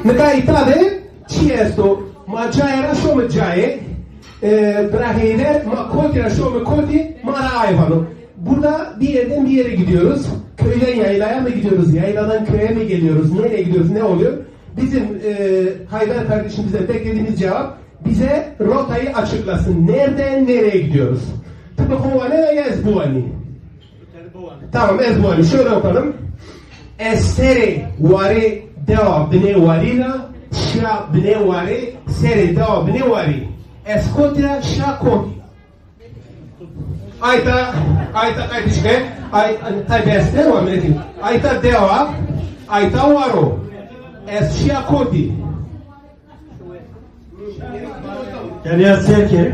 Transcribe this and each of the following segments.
Nekaitade, chiesto, ma già era solo giae, brahine, ma koti era solo koti, marayvano. Burada bir yerden bir yere gidiyoruz. Köyden yaylaya mı gidiyoruz? Yayladan köye mi geliyoruz? Nereye gidiyoruz? Ne oluyor? Bizim Haydar kardeşimizden beklediğimiz cevap bize rotayı açıklasın. Nereden nereye gidiyoruz? Tıpkı kovane ya ezbuani. Tamam ezbuani. Şöyle bakalım. Estere vari deva bine varina şa bine vari sere deva bine vari. Eskotira şa koti. Ayta işte tabi estere var milletin. Ayta deva ayta varo. Esşia koti. Yani eserke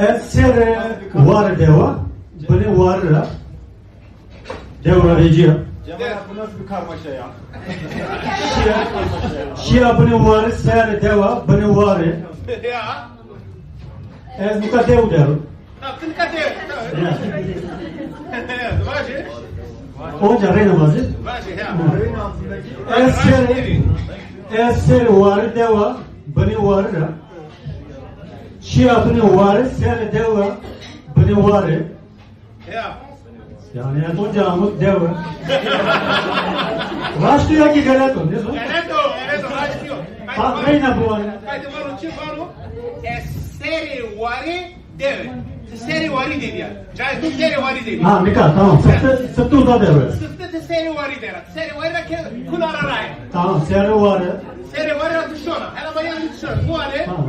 eser var deva beni var deva rejiya Bu nasıl bir karmaşa ya? Şia beni var ser deva beni var Ya. ez muka dev derim Taptın kader. Vaje. onca reyna mazı Vaje ya. eser var deva beni var Şia beni var ser deva beni var Ya. yani ez onca amut deva Raştıya ki galet o ne so? Eneto, vaje diyor. Bak reyna bu an Kaydı var uçu var o. Eseri vari deve. Seri vari dedi ya. Cahil seri vari dedi. Ha Mika tamam sıktı uza devre Sıftı seri vari der. Seri vari da kulara ray. Tamam seri var Seri vari da tuşona. Ela bayan tuşona. Bu ale. tamam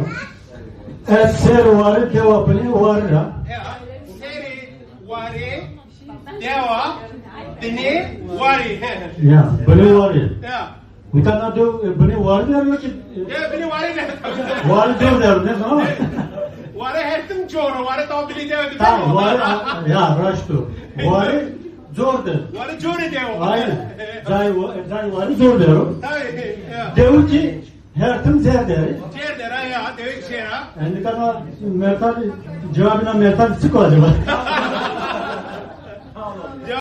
eser var deva beni var Ya. Seri vari deva beni vari. ya beni var Ya. Mika dev beni var der ki Ya beni vari der. var dev der ne zaman Vari hertim çoğunu. Vari tam bili deve. tamam var ya raştu var zor der Vari çoğunu deve. aynen zay var zor der Tabii. Ya. dev ki her tüm zer der Cer der ya. Deve şera. yani kana mertal cevabına mertal sık acaba